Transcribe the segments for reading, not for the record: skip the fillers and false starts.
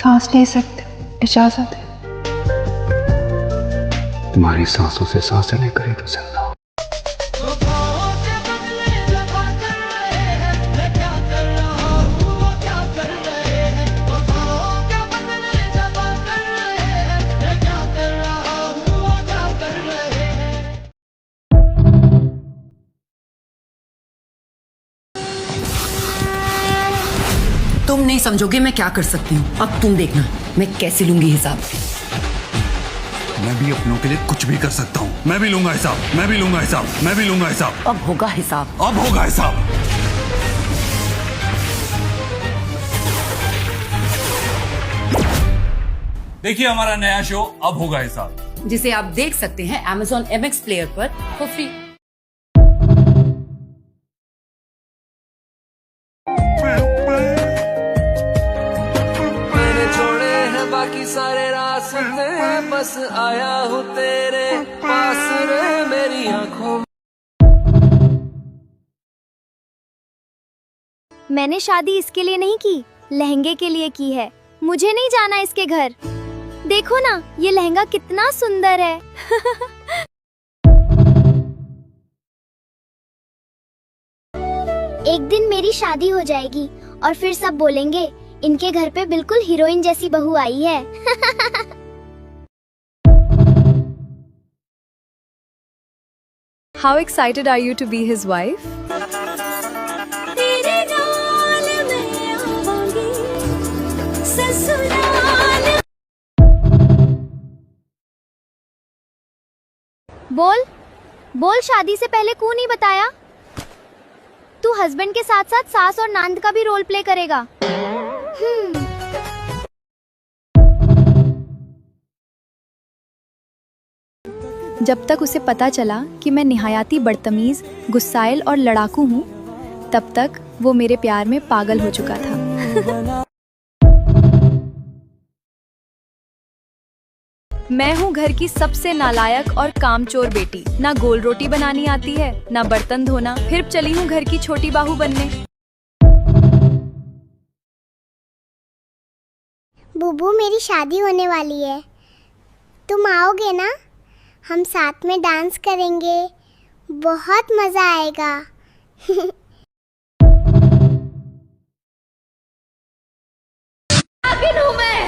सांस ले सकते हो, इजाजत है। तुम्हारी सांसों से सांसें लेकर ही तो चलना। तुम नहीं समझोगे मैं क्या कर सकती हूँ। अब तुम देखना मैं कैसे लूंगी हिसाब। मैं भी अपनों के लिए कुछ भी कर सकता हूँ। मैं भी लूंगा हिसाब, मैं भी लूंगा हिसाब, मैं भी लूंगा हिसाब। अब होगा हिसाब, अब होगा हिसाब। देखिए हमारा नया शो अब होगा हिसाब, जिसे आप देख सकते हैं Amazon MX प्लेयर पर फॉर फ्री। बाकी सारे रास्ते बस आया हूँ तेरे पास रे मेरी आंखों। मैंने शादी इसके लिए नहीं की, लहंगे के लिए की है। मुझे नहीं जाना इसके घर। देखो ना ये लहंगा कितना सुंदर है। एक दिन मेरी शादी हो जाएगी और फिर सब बोलेंगे इनके घर पे बिल्कुल हीरोइन जैसी बहू आई है। How excited are you to be his wife? बोल बोल, शादी से पहले क्यों नहीं बताया? तू हस्बैंड के साथ साथ सास और नांद का भी रोल प्ले करेगा। जब तक उसे पता चला कि मैं निहायती बदतमीज, गुस्साइल और लड़ाकू हूँ, तब तक वो मेरे प्यार में पागल हो चुका था। मैं हूँ घर की सबसे नालायक और कामचोर बेटी। ना गोल रोटी बनानी आती है, ना बर्तन धोना, फिर चली हूँ घर की छोटी बाहू बनने। बुबू मेरी शादी होने वाली है, तुम आओगे ना? हम साथ में डांस करेंगे, बहुत मजा आएगा। नागिन हूँ मैं,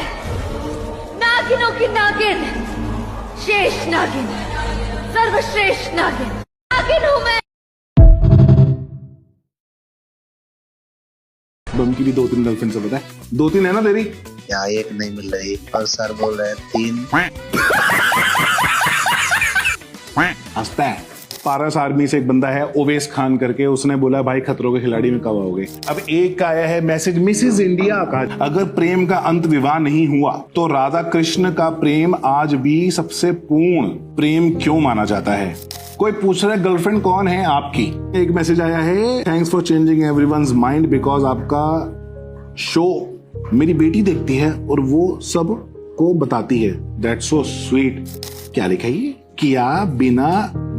नागिनों की नागिन, शेष नागिन, सर्वश्रेष्ठ नागिन, नागिन हूँ मैं। बम की भी 2-3 गर्लफ्रेंड से पता है? 2-3 है ना तेरी? या एक नहीं मिल रही, और सर बोल रहे हैं 3। हंसता है। पारस आर्मी से एक बंदा है ओवेस खान करके, उसने बोला भाई खतरों के खिलाड़ी में कब आओगे? अब एक का आया है मैसेज मिसेस इंडिया का, अगर प्रेम का अंत विवाह नहीं हुआ तो राधा कृष्ण का प्रेम आज भी सबसे पूर्ण प्रेम क्यों माना जाता है? कोई पूछ रहा है गर्लफ्रेंड कौन है आपकी? एक मैसेज आया है, thanks for changing everyone's mind because आपका शो मेरी बेटी देखती है और वो सब को बताती है। That's so sweet. क्या लिखा है? क्या बिना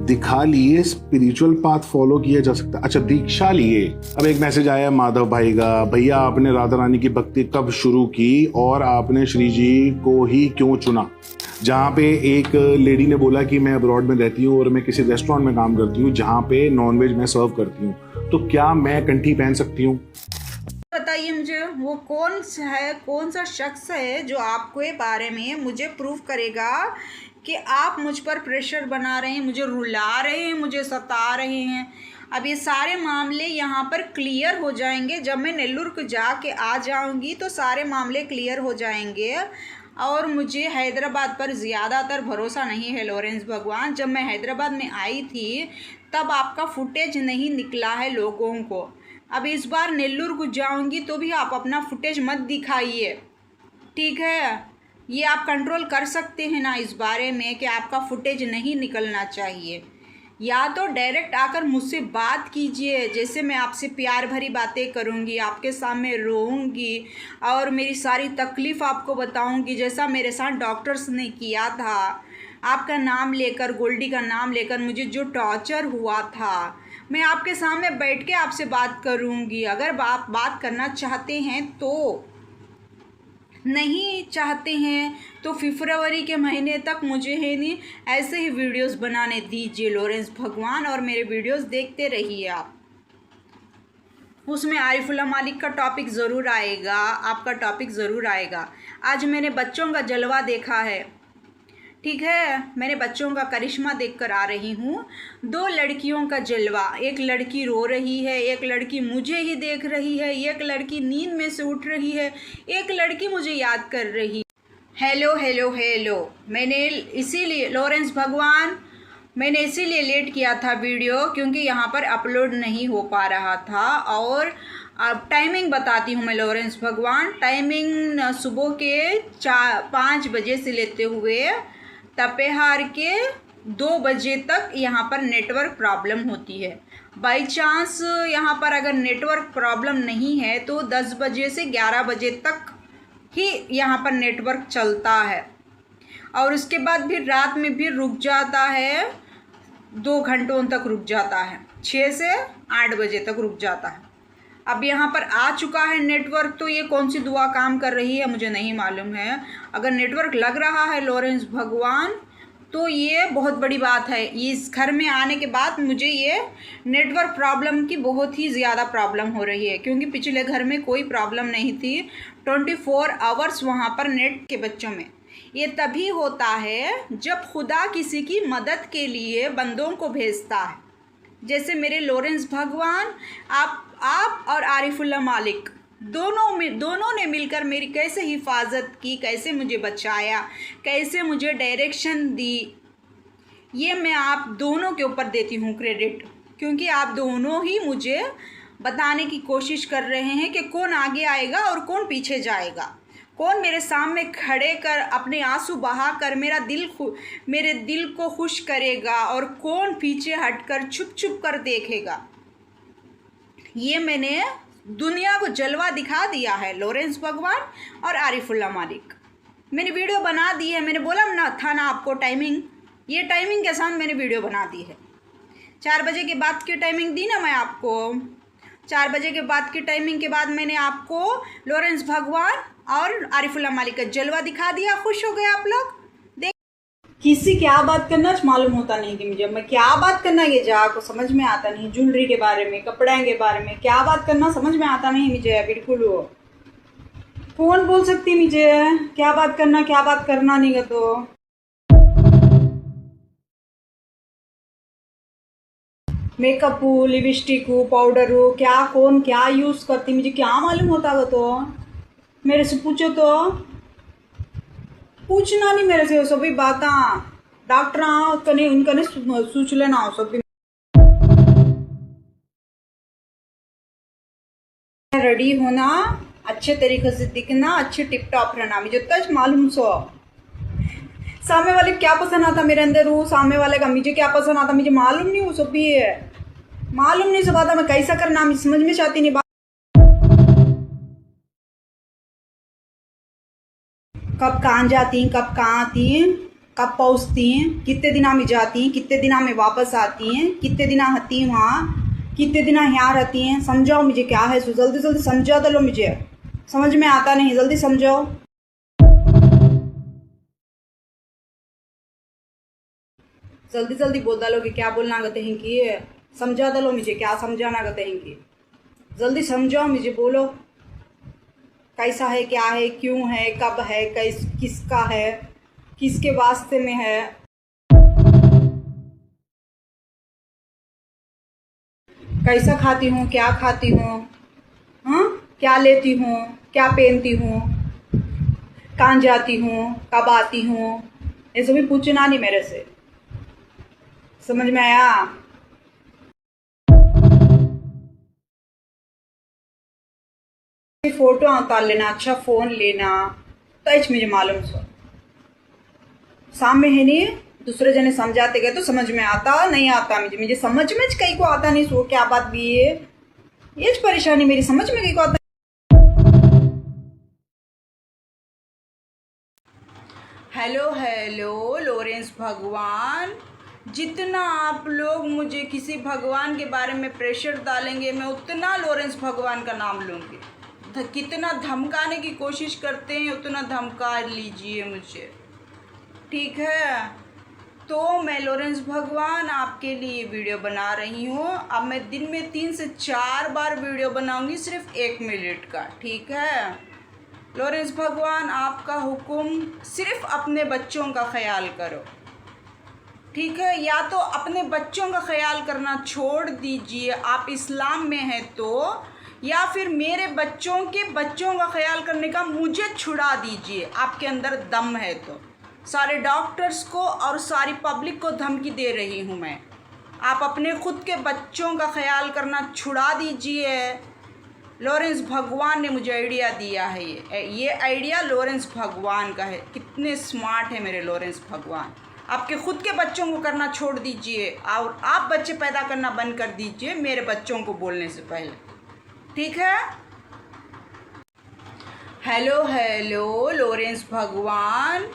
दिखा लिए स्पिरिचुअल पाथ फॉलो किया जा सकता? अच्छा, दीक्षा लिए। अब एक मैसेज आया माधव भाई का, भैया आपने राधा रानी की भक्ति कब शुरू की और आपने श्री जी को ही क्यों चुना? जहाँ पे एक लेडी ने बोला कि मैं अब्रॉड में रहती हूँ और मैं किसी रेस्टोरेंट में काम करती हूँ जहाँ पे नॉनवेज मैं सर्व करती हूँ, तो क्या मैं कंठी पहन सकती हूँ? बताइए मुझे वो कौन है, कौन सा शख्स है जो आपके बारे में मुझे प्रूव करेगा कि आप मुझ पर प्रेशर बना रहे हैं, मुझे रुला रहे हैं, मुझे सता रहे हैं। अब ये सारे मामले यहाँ पर क्लियर हो जाएंगे जब मैं नेल्लूर को जाके आ जाऊँगी, तो सारे मामले क्लियर हो जाएंगे। और मुझे हैदराबाद पर ज़्यादातर भरोसा नहीं है लॉरेंस भगवान। जब मैं हैदराबाद में आई थी तब आपका फुटेज नहीं निकला है लोगों को। अब इस बार नेल्लूर को जाऊँगी तो भी आप अपना फुटेज मत दिखाइए, ठीक है? ये आप कंट्रोल कर सकते हैं ना इस बारे में कि आपका फुटेज नहीं निकलना चाहिए। या तो डायरेक्ट आकर मुझसे बात कीजिए, जैसे मैं आपसे प्यार भरी बातें करूँगी, आपके सामने रोऊंगी और मेरी सारी तकलीफ़ आपको बताऊँगी, जैसा मेरे साथ डॉक्टर्स ने किया था। आपका नाम लेकर, गोल्डी का नाम लेकर मुझे जो टॉर्चर हुआ था, मैं आपके सामने बैठ के आपसे बात करूँगी। अगर आप बात करना चाहते हैं तो नहीं चाहते हैं तो फरवरी के महीने तक मुझे है नहीं ऐसे ही वीडियोस बनाने दीजिए लॉरेंस भगवान, और मेरे वीडियोस देखते रहिए आप। उसमें आरिफुल्लाह मालिक का टॉपिक ज़रूर आएगा, आपका टॉपिक ज़रूर आएगा। आज मैंने बच्चों का जलवा देखा है, ठीक है, मैंने बच्चों का करिश्मा देखकर आ रही हूँ। 2 लड़कियों का जलवा, एक लड़की रो रही है, एक लड़की मुझे ही देख रही है, एक लड़की नींद में से उठ रही है, एक लड़की मुझे याद कर रही। हेलो हेलो हेलो, मैंने इसीलिए लॉरेंस भगवान मैंने इसीलिए लेट किया था वीडियो, क्योंकि यहाँ पर अपलोड नहीं हो पा रहा था। और अब टाइमिंग बताती हूँ मैं लॉरेंस भगवान। टाइमिंग सुबह के 5 बजे से लेते हुए तपेहार के 2 बजे तक यहाँ पर नेटवर्क प्रॉब्लम होती है। बाई चांस यहाँ पर अगर नेटवर्क प्रॉब्लम नहीं है तो 10 बजे से 11 बजे तक ही यहाँ पर नेटवर्क चलता है, और उसके बाद फिर रात में भी रुक जाता है, 2 घंटों तक रुक जाता है, 6 से 8 बजे तक रुक जाता है। अब यहाँ पर आ चुका है नेटवर्क, तो ये कौन सी दुआ काम कर रही है मुझे नहीं मालूम है। अगर नेटवर्क लग रहा है लॉरेंस भगवान तो ये बहुत बड़ी बात है। इस घर में आने के बाद मुझे ये नेटवर्क प्रॉब्लम की बहुत ही ज़्यादा प्रॉब्लम हो रही है, क्योंकि पिछले घर में कोई प्रॉब्लम नहीं थी। 24 आवर्स वहाँ पर नेट के बच्चों में। ये तभी होता है जब खुदा किसी की मदद के लिए बंदों को भेजता है, जैसे मेरे लॉरेंस भगवान, आप और आरिफुल्लाह मालिक दोनों ने मिलकर मेरी कैसे हिफाजत की, कैसे मुझे बचाया, कैसे मुझे डायरेक्शन दी, ये मैं आप दोनों के ऊपर देती हूँ क्रेडिट, क्योंकि आप दोनों ही मुझे बताने की कोशिश कर रहे हैं कि कौन आगे आएगा और कौन पीछे जाएगा, कौन मेरे सामने खड़े कर अपने आंसू बहा कर मेरे दिल को खुश करेगा और कौन पीछे हटकर छुप छुप कर देखेगा। ये मैंने दुनिया को जलवा दिखा दिया है लॉरेंस भगवान और आरिफुल्लाह मालिक। मैंने वीडियो बना दी है, मैंने बोला ना था ना आपको टाइमिंग, ये टाइमिंग के साथ मैंने वीडियो बना दी है। 4 बजे के बाद की टाइमिंग दी ना मैं आपको, 4 बजे के बाद की टाइमिंग के बाद मैंने आपको लॉरेंस भगवान और आरिफुल्लाह मालिक का जलवा दिखा दिया। खुश हो गए आप लोग। देख, किसी क्या बात करना मालूम होता नहीं कि मुझे, मैं क्या बात करना ये जा को समझ में आता नहीं। ज्वेलरी के बारे में, कपड़े के बारे में क्या बात करना समझ में आता नहीं मुझे बिल्कुल। वो कौन बोल सकती मुझे क्या बात करना क्या बात करना नहीं। तो मेकअप लिपस्टिक पाउडर क्या कौन क्या यूज़ करती मुझे क्या मालूम होता। वो तो मेरे से पूछो, तो पूछना नहीं मेरे से सभी बातें। डॉक्टर कने उनकने सोच लेना सभी। रेडी होना, अच्छे तरीके से दिखना, अच्छे टिप टॉप रहना, मुझे तज मालूम सो। सामने वाले क्या पसंद आता मेरे अंदर वो, सामने वाले का मुझे क्या पसंद आता मुझे मालूम नहीं। वो सब भी है मालूम नहीं सब आता। मैं कैसा करना मुझे समझ में चाहती नहीं। कब कहाँ जाती हैं, कब कहाँ आती हैं, कब पहुँचती हैं, कितने दिन में जाती हैं, कितने दिन में वापस आती हैं, कितने दिन आती हैं वहाँ, कितने दिन यहाँ रहती हैं। समझाओ मुझे क्या है, जल्दी जल्दी समझा दो। मुझे समझ में आता नहीं, जल्दी समझाओ। जल्दी जल्दी बोल डालो कि क्या बोलना कहते हैं कि समझा दलो मुझे क्या समझाना कहते हैं कि जल्दी समझाओ मुझे। बोलो कैसा है, क्या है, क्यों है, कब है, किसका है, किसके वास्ते में है। कैसा खाती हूँ, क्या खाती हूँ, हाँ क्या लेती हूँ, क्या पहनती हूँ, कहाँ जाती हूँ, कब आती हूँ, ये सभी पूछना नहीं मेरे से। समझ में आया। फोटो उतार लेना, अच्छा फोन लेना, तो मुझे मालूम सो सामने है नहीं। दूसरे जने समझाते गए तो समझ में आता नहीं आता मुझे समझ में कहीं को आता नहीं। सो क्या बात भी है, ये परेशानी मेरी समझ में कहीं को आता। हेलो हेलो लॉरेंस भगवान, जितना आप लोग मुझे किसी भगवान के बारे में प्रेशर डालेंगे मैं उतना लॉरेंस भगवान का नाम लूँगी। कितना धमकाने की कोशिश करते हैं उतना धमका लीजिए मुझे, ठीक है। तो मैं लॉरेंस भगवान आपके लिए वीडियो बना रही हूँ। अब मैं दिन में 3 से 4 बार वीडियो बनाऊँगी, सिर्फ 1 मिनट का, ठीक है। लॉरेंस भगवान आपका हुक्म, सिर्फ अपने बच्चों का ख्याल करो, ठीक है। या तो अपने बच्चों का ख्याल करना छोड़ दीजिए, आप इस्लाम में हैं तो, या फिर मेरे बच्चों के बच्चों का ख्याल करने का मुझे छुड़ा दीजिए, आपके अंदर दम है तो। सारे डॉक्टर्स को और सारी पब्लिक को धमकी दे रही हूँ मैं, आप अपने खुद के बच्चों का ख्याल करना छुड़ा दीजिए। लॉरेंस भगवान ने मुझे आइडिया दिया है, ये आइडिया लॉरेंस भगवान का है। कितने स्मार्ट है मेरे लॉरेंस भगवान। आपके खुद के बच्चों को करना छोड़ दीजिए और आप बच्चे पैदा करना बंद कर दीजिए मेरे बच्चों को बोलने से पहले, ठीक है। हेलो हेलो लॉरेंस भगवान,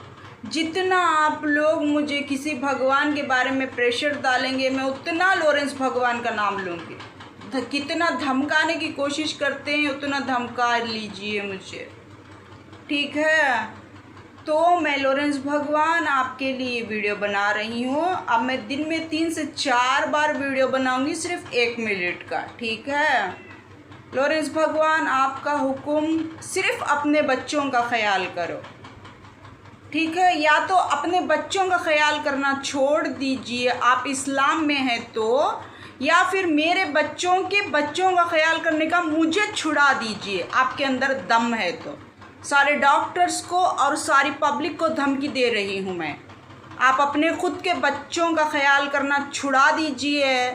जितना आप लोग मुझे किसी भगवान के बारे में प्रेशर डालेंगे मैं उतना लॉरेंस भगवान का नाम लूँगी। कितना धमकाने की कोशिश करते हैं उतना धमका लीजिए मुझे, ठीक है। तो मैं लॉरेंस भगवान आपके लिए वीडियो बना रही हूँ। अब मैं दिन में 3 से 4 बार वीडियो बनाऊँगी, सिर्फ 1 मिनट का, ठीक है। लॉरेंस भगवान आपका हुक्म, सिर्फ अपने बच्चों का ख्याल करो, ठीक है। या तो अपने बच्चों का ख्याल करना छोड़ दीजिए, आप इस्लाम में हैं तो, या फिर मेरे बच्चों के बच्चों का ख्याल करने का मुझे छुड़ा दीजिए, आपके अंदर दम है तो। सारे डॉक्टर्स को और सारी पब्लिक को धमकी दे रही हूँ मैं, आप अपने खुद के बच्चों का ख्याल करना छुड़ा दीजिए।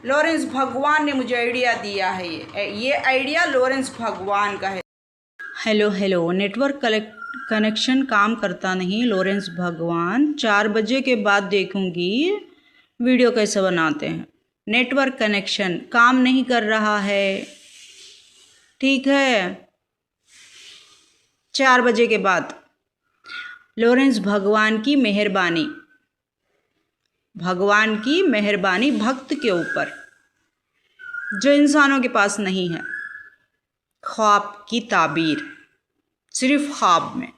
लॉरेंस भगवान ने मुझे आइडिया दिया है, ये आइडिया लॉरेंस भगवान का है। हेलो हेलो नेटवर्क कनेक्शन काम करता नहीं लॉरेंस भगवान, 4 बजे के बाद देखूंगी वीडियो कैसे बनाते हैं। नेटवर्क कनेक्शन काम नहीं कर रहा है, ठीक है। 4 बजे के बाद लॉरेंस भगवान की मेहरबानी, भगवान की मेहरबानी भक्त के ऊपर जो इंसानों के पास नहीं है। ख्वाब की ताबीर, सिर्फ ख्वाब में,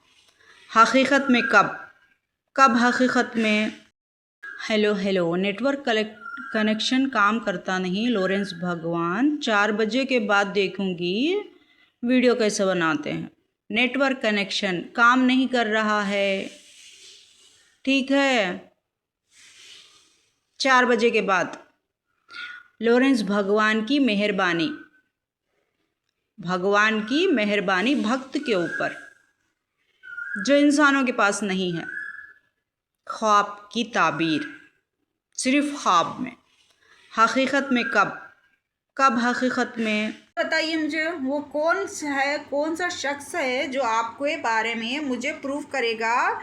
हकीकत में कब हकीकत में। हेलो हेलो नेटवर्क कनेक्शन काम करता नहीं लॉरेंस भगवान, 4 बजे के बाद देखूंगी वीडियो कैसे बनाते हैं। नेटवर्क कनेक्शन काम नहीं कर रहा है, ठीक है। 4 बजे के बाद लॉरेंस भगवान की मेहरबानी, भगवान की मेहरबानी भक्त के ऊपर जो इंसानों के पास नहीं है। ख्वाब की ताबीर, सिर्फ ख्वाब में, हकीकत में कब हकीकत में। बताइए मुझे वो कौन सा शख्स है जो आपके बारे में मुझे प्रूव करेगा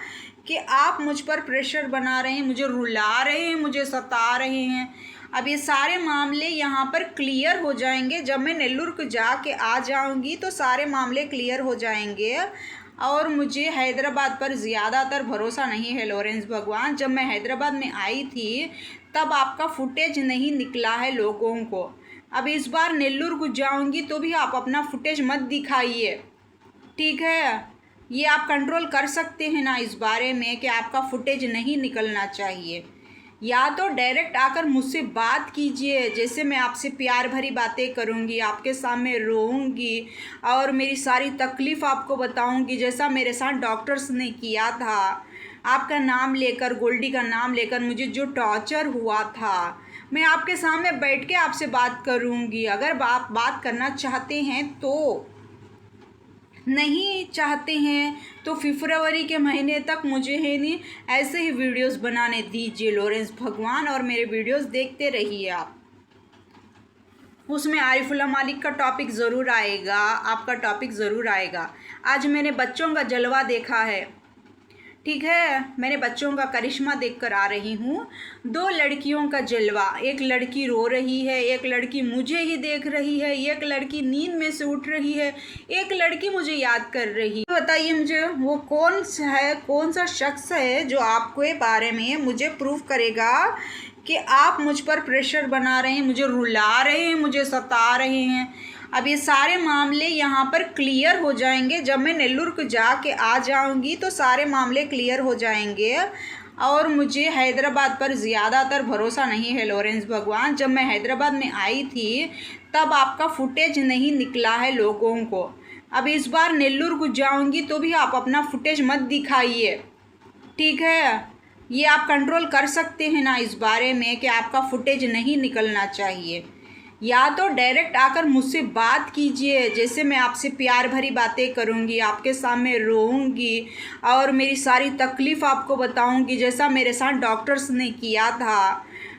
कि आप मुझ पर प्रेशर बना रहे हैं, मुझे रुला रहे हैं, मुझे सता रहे हैं। अब ये सारे मामले यहाँ पर क्लियर हो जाएंगे जब मैं नेल्लूर को जाके आ जाऊँगी, तो सारे मामले क्लियर हो जाएंगे। और मुझे हैदराबाद पर ज़्यादातर भरोसा नहीं है लॉरेंस भगवान। जब मैं हैदराबाद में आई थी तब आपका फुटेज नहीं निकला है लोगों को। अब इस बार नेल्लूर को जाऊँगी तो भी आप अपना फुटेज मत दिखाइए, ठीक है। ये आप कंट्रोल कर सकते हैं ना इस बारे में कि आपका फुटेज नहीं निकलना चाहिए। या तो डायरेक्ट आकर मुझसे बात कीजिए, जैसे मैं आपसे प्यार भरी बातें करूँगी, आपके सामने रोऊंगी और मेरी सारी तकलीफ़ आपको बताऊँगी, जैसा मेरे साथ डॉक्टर्स ने किया था। आपका नाम लेकर, गोल्डी का नाम लेकर मुझे जो टॉर्चर हुआ था, मैं आपके सामने बैठ के आपसे बात करूँगी। अगर आप बात करना चाहते हैं तो, नहीं चाहते हैं तो फरवरी के महीने तक मुझे है नहीं ऐसे ही वीडियोस बनाने दीजिए लॉरेंस भगवान, और मेरे वीडियोस देखते रहिए आप। उसमें आरिफुल्लाह मालिक का टॉपिक ज़रूर आएगा, आपका टॉपिक ज़रूर आएगा। आज मैंने बच्चों का जलवा देखा है, ठीक है। मैंने बच्चों का करिश्मा देखकर आ रही हूँ। 2 लड़कियों का जलवा, एक लड़की रो रही है, एक लड़की मुझे ही देख रही है, एक लड़की नींद में से उठ रही है, एक लड़की मुझे याद कर रही है। बताइए मुझे वो कौन सा शख्स है जो आपके बारे में मुझे प्रूव करेगा कि आप मुझ पर प्रेशर बना रहे हैं, मुझे रुला रहे हैं, मुझे सता रहे हैं। अब ये सारे मामले यहाँ पर क्लियर हो जाएंगे। जब मैं नेल्लूर को जाके आ जाऊँगी तो सारे मामले क्लियर हो जाएंगे। और मुझे हैदराबाद पर ज़्यादातर भरोसा नहीं है लॉरेंस भगवान। जब मैं हैदराबाद में आई थी तब आपका फुटेज नहीं निकला है लोगों को। अब इस बार नेल्लूर को जाऊँगी तो भी आप अपना फुटेज मत दिखाइए, ठीक है? ये आप कंट्रोल कर सकते हैं ना इस बारे में कि आपका फुटेज नहीं निकलना चाहिए। या तो डायरेक्ट आकर मुझसे बात कीजिए, जैसे मैं आपसे प्यार भरी बातें करूँगी, आपके सामने रोऊंगी और मेरी सारी तकलीफ़ आपको बताऊंगी, जैसा मेरे साथ डॉक्टर्स ने किया था।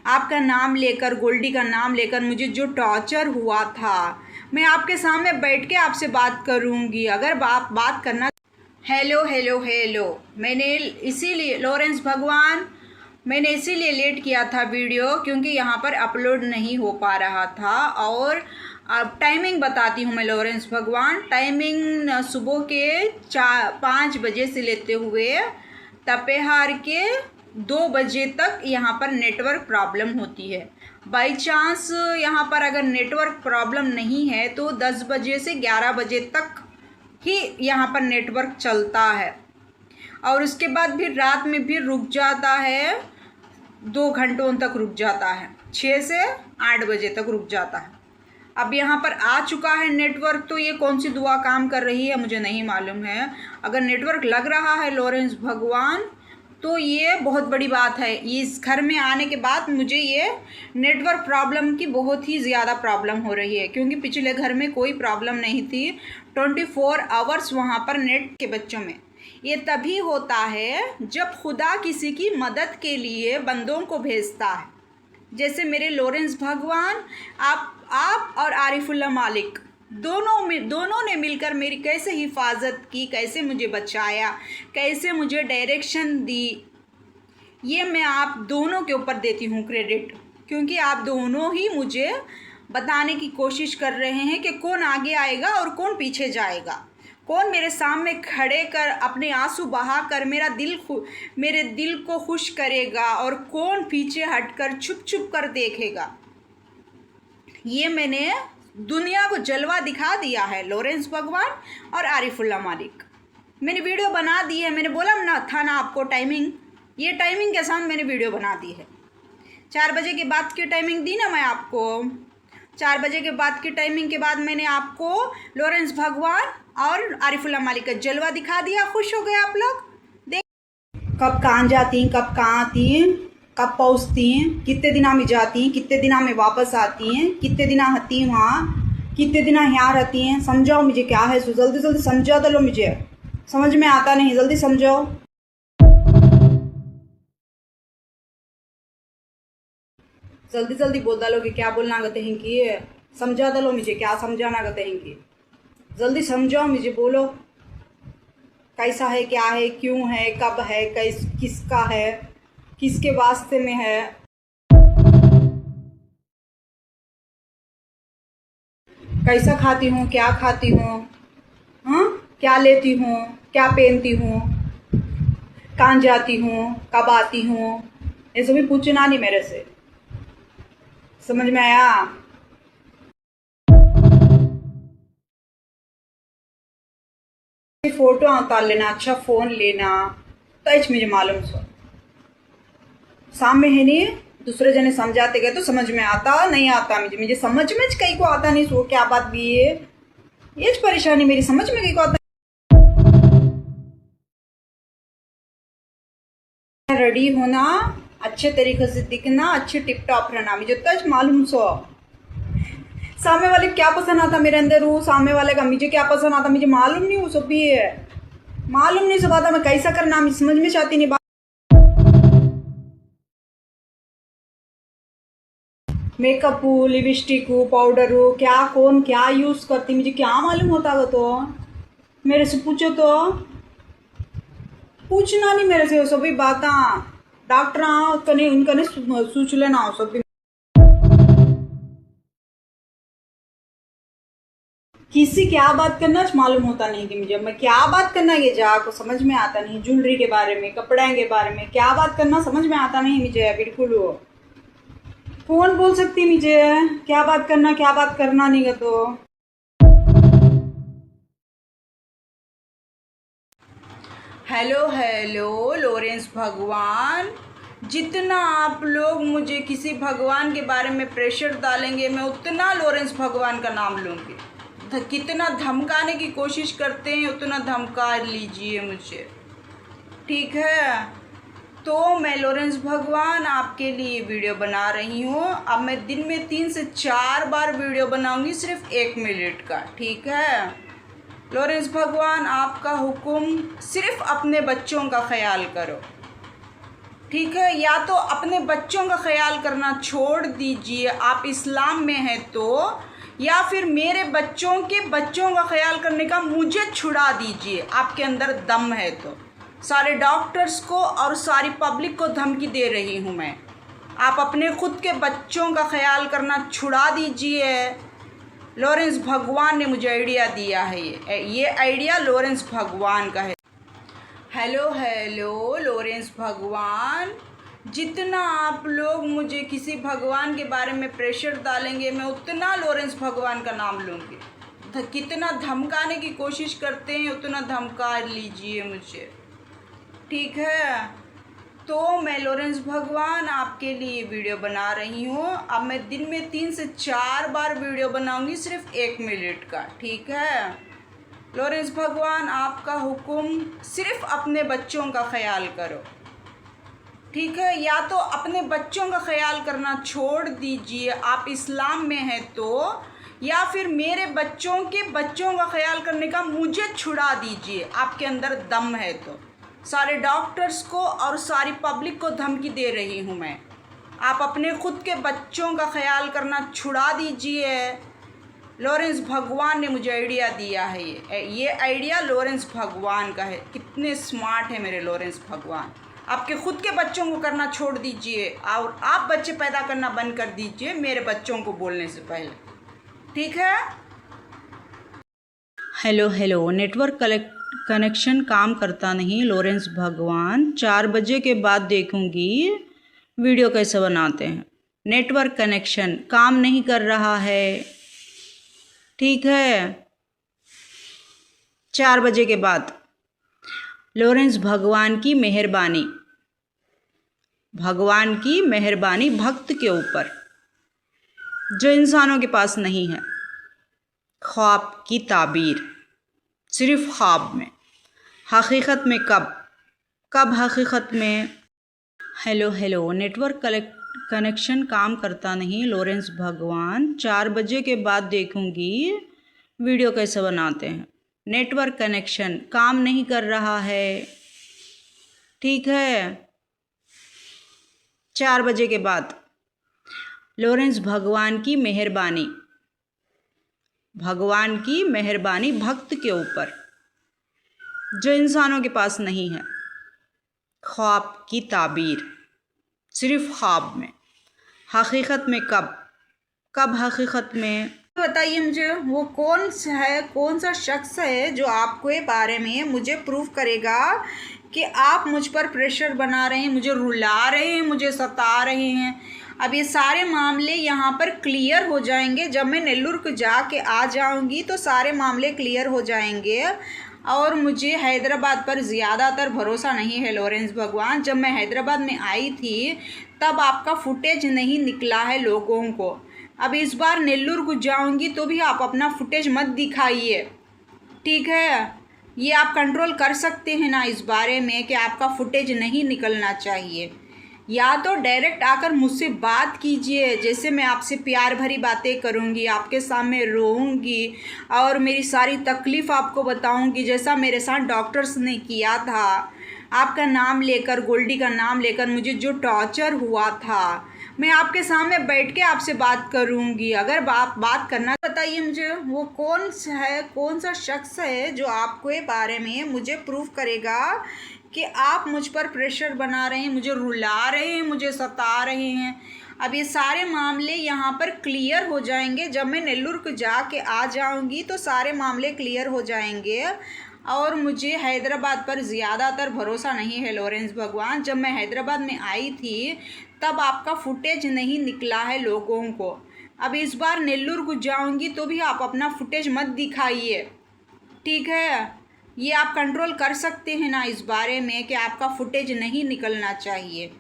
आपका नाम लेकर, गोल्डी का नाम लेकर मुझे जो टॉर्चर हुआ था, मैं आपके सामने बैठ के आपसे बात करूँगी। अगर आप बात करना हेलो हेलो हेलो, मैंने इसीलिए लॉरेंस भगवान मैंने इसीलिए लेट किया था वीडियो, क्योंकि यहाँ पर अपलोड नहीं हो पा रहा था। और अब टाइमिंग बताती हूँ मैं लॉरेंस भगवान। टाइमिंग सुबह के 5 बजे से लेते हुए तपेहार के 2 बजे तक यहाँ पर नेटवर्क प्रॉब्लम होती है। बाई चांस यहाँ पर अगर नेटवर्क प्रॉब्लम नहीं है तो 10 बजे से 11 बजे तक ही यहाँ पर नेटवर्क चलता है। और उसके बाद फिर रात में भी रुक जाता है, 2 घंटों तक रुक जाता है, 6 से 8 बजे तक रुक जाता है। अब यहाँ पर आ चुका है नेटवर्क, तो ये कौन सी दुआ काम कर रही है मुझे नहीं मालूम है। अगर नेटवर्क लग रहा है लॉरेंस भगवान तो ये बहुत बड़ी बात है। इस घर में आने के बाद मुझे ये नेटवर्क प्रॉब्लम की बहुत ही ज़्यादा प्रॉब्लम हो रही है, क्योंकि पिछले घर में कोई प्रॉब्लम नहीं थी। 24 आवर्स वहाँ पर नेट के बच्चों में। ये तभी होता है जब खुदा किसी की मदद के लिए बंदों को भेजता है, जैसे मेरे लॉरेंस भगवान, आप और आरिफुल्लाह मालिक दोनों ने मिलकर मेरी कैसे हिफाजत की, कैसे मुझे बचाया, कैसे मुझे डायरेक्शन दी। ये मैं आप दोनों के ऊपर देती हूँ क्रेडिट, क्योंकि आप दोनों ही मुझे बताने की कोशिश कर रहे हैं कि कौन आगे आएगा और कौन पीछे जाएगा, कौन मेरे सामने खड़े कर अपने आंसू बहा कर मेरे दिल को खुश करेगा और कौन पीछे हटकर छुप छुप कर देखेगा। ये मैंने दुनिया को जलवा दिखा दिया है लॉरेंस भगवान और आरिफुल्लाह मालिक। मैंने वीडियो बना दी है, मैंने बोला ना था ना आपको टाइमिंग, ये टाइमिंग के साथ मैंने वीडियो बना दी है। 4 बजे के बाद की टाइमिंग दी ना मैं आपको। 4 बजे के बाद की टाइमिंग के बाद मैंने आपको लॉरेंस भगवान और आरिफुल्लाह मालिक का जलवा दिखा दिया। खुश हो गए आप लोग। देख कब कहाँ जाती हैं, कब कहाँ आती हैं, कब पहुँचती हैं, कितने दिन में जाती हैं, कितने दिन में वापस आती हैं, कितने दिन आती हैं वहाँ, कितने दिन यहाँ रहती हैं। समझाओ मुझे क्या है, जल्दी जल्दी समझा दो, मुझे समझ में आता नहीं, जल्दी समझाओ। जल्दी जल्दी बोल डालो कि क्या बोलना कहते हैं कि समझा दलो मुझे, क्या समझाना कहते हैं कि जल्दी समझाओ मुझे, बोलो कैसा है, क्या है, क्यों है, कब है, किसका है, किसके वास्ते में है। कैसा खाती हूँ, क्या खाती हूँ, हाँ, क्या लेती हूँ, क्या पहनती हूँ, कहाँ जाती हूँ, कब आती हूँ, ये सभी पूछना नहीं मेरे से। समझ में आया? फोटो उतार लेना, अच्छा फोन लेना, तो मुझे मालूम सो सामने है नहीं, दूसरे जने समझाते गए तो समझ में आता, नहीं आता मुझे समझ में कहीं को आता नहीं। सो क्या बात भी है, ये परेशानी मेरी समझ में कहीं को आता। रेडी होना, अच्छे तरीके से दिखना, अच्छे टिप टॉप रहना, मुझे तो मालूम सो सामने वाले क्या पसंद आता मेरे अंदर हूँ, सामने वाले का मुझे क्या पसंद आता मुझे मालूम नहीं, वो सब भी है मालूम नहीं। सब आता मैं कैसा करना मैं समझ में चाहती नहीं। मेकअप हो, लिपस्टिक हो, पाउडर हो, क्या कौन क्या यूज करती मुझे क्या मालूम होता वो। तो मेरे से पूछो, तो पूछना नहीं मेरे से, वो सभी बात डॉक्टर कने उनका सोच लेना, वो सब किसी क्या बात करना मालूम होता नहीं कि मुझे, मैं क्या बात करना ये को समझ में आता नहीं। ज्वेलरी के बारे में, कपड़े के बारे में क्या बात करना समझ में आता नहीं मुझे बिल्कुल। वो कौन बोल सकती मुझे क्या बात करना क्या बात करना नहीं। तो हेलो लॉरेंस भगवान, जितना आप लोग मुझे किसी भगवान के बारे में प्रेशर डालेंगे मैं उतना लॉरेंस भगवान का नाम लूँगी। कितना धमकाने की कोशिश करते हैं उतना धमका लीजिए मुझे, ठीक है। तो मैं लॉरेंस भगवान आपके लिए वीडियो बना रही हूँ। अब मैं दिन में 3 से 4 बार वीडियो बनाऊँगी, सिर्फ 1 मिनट का, ठीक है। लॉरेंस भगवान आपका हुक्म, सिर्फ अपने बच्चों का ख्याल करो, ठीक है। या तो अपने बच्चों का ख्याल करना छोड़ दीजिए, आप इस्लाम में हैं तो, या फिर मेरे बच्चों के बच्चों का ख्याल करने का मुझे छुड़ा दीजिए, आपके अंदर दम है तो। सारे डॉक्टर्स को और सारी पब्लिक को धमकी दे रही हूँ मैं, आप अपने खुद के बच्चों का ख्याल करना छुड़ा दीजिए। लॉरेंस भगवान ने मुझे आइडिया दिया है, ये आइडिया लॉरेंस भगवान का है। हेलो लॉरेंस भगवान, जितना आप लोग मुझे किसी भगवान के बारे में प्रेशर डालेंगे मैं उतना लॉरेंस भगवान का नाम लूँगी। कितना धमकाने की कोशिश करते हैं उतना धमका लीजिए मुझे, ठीक है। तो मैं लॉरेंस भगवान आपके लिए वीडियो बना रही हूँ। अब मैं दिन में 3 से 4 बार वीडियो बनाऊँगी, सिर्फ 1 मिनट का, ठीक है। लॉरेंस भगवान आपका हुक्म, सिर्फ अपने बच्चों का ख्याल करो, ठीक है। या तो अपने बच्चों का ख्याल करना छोड़ दीजिए, आप इस्लाम में हैं तो, या फिर मेरे बच्चों के बच्चों का ख्याल करने का मुझे छुड़ा दीजिए, आपके अंदर दम है तो। सारे डॉक्टर्स को और सारी पब्लिक को धमकी दे रही हूँ मैं, आप अपने खुद के बच्चों का ख्याल करना छुड़ा दीजिए। लॉरेंस भगवान ने मुझे आइडिया दिया है, ये आइडिया लॉरेंस भगवान का है। कितने स्मार्ट है मेरे लॉरेंस भगवान। आपके खुद के बच्चों को करना छोड़ दीजिए और आप बच्चे पैदा करना बंद कर दीजिए मेरे बच्चों को बोलने से पहले, ठीक है। हेलो नेटवर्क कनेक्शन काम करता नहीं लॉरेंस भगवान, 4 बजे के बाद देखूंगी वीडियो कैसे बनाते हैं। नेटवर्क कनेक्शन काम नहीं कर रहा है, ठीक है। 4 बजे के बाद लॉरेंस भगवान की मेहरबानी भक्त के ऊपर जो इंसानों के पास नहीं है। ख्वाब की ताबीर, सिर्फ ख्वाब में, हकीकत में कब हकीकत में। हेलो नेटवर्क कनेक्शन काम करता नहीं लॉरेंस भगवान, 4 बजे के बाद देखूंगी वीडियो कैसे बनाते हैं। नेटवर्क कनेक्शन काम नहीं कर रहा है, ठीक है। 4 बजे के बाद लॉरेंस भगवान की मेहरबानी भक्त के ऊपर जो इंसानों के पास नहीं है। ख्वाब की ताबीर, सिर्फ ख्वाब में, हकीकत में कब हकीकत में। बताइए मुझे वो कौन सा शख्स है जो आपके बारे में मुझे प्रूफ करेगा कि आप मुझ पर प्रेशर बना रहे हैं, मुझे रुला रहे हैं, मुझे सता रहे हैं। अब ये सारे मामले यहाँ पर क्लियर हो जाएंगे जब मैं नेल्लूर को जाके आ जाऊँगी, तो सारे मामले क्लियर हो जाएंगे। और मुझे हैदराबाद पर ज़्यादातर भरोसा नहीं है लॉरेंस भगवान। जब मैं हैदराबाद में आई थी तब आपका फुटेज नहीं निकला है लोगों को। अब इस बार नेल्लूर को जाऊंगी तो भी आप अपना फुटेज मत दिखाइए, ठीक है। ये आप कंट्रोल कर सकते हैं ना इस बारे में कि आपका फुटेज नहीं निकलना चाहिए। या तो डायरेक्ट आकर मुझसे बात कीजिए, जैसे मैं आपसे प्यार भरी बातें करूंगी, आपके सामने रोऊंगी और मेरी सारी तकलीफ़ आपको बताऊंगी, जैसा मेरे साथ डॉक्टर्स ने किया था। आपका नाम लेकर, गोल्डी का नाम लेकर मुझे जो टॉर्चर हुआ था, मैं आपके सामने बैठ के आपसे बात करूंगी। अगर आप बात करना, बताइए मुझे वो कौन सा शख्स है जो आपके बारे में मुझे प्रूफ करेगा कि आप मुझ पर प्रेशर बना रहे हैं, मुझे रुला रहे हैं, मुझे सता रहे हैं। अब ये सारे मामले यहाँ पर क्लियर हो जाएंगे जब मैं नेल्लूर को जाके आ जाऊँगी, तो सारे मामले क्लियर हो जाएंगे। और मुझे हैदराबाद पर ज़्यादातर भरोसा नहीं है लॉरेंस भगवान। जब मैं हैदराबाद में आई थी तब आपका फुटेज नहीं निकला है लोगों को। अब इस बार नेल्लूर को जाऊंगी तो भी आप अपना फुटेज मत दिखाइए, ठीक है। ये आप कंट्रोल कर सकते हैं ना इस बारे में कि आपका फुटेज नहीं निकलना चाहिए।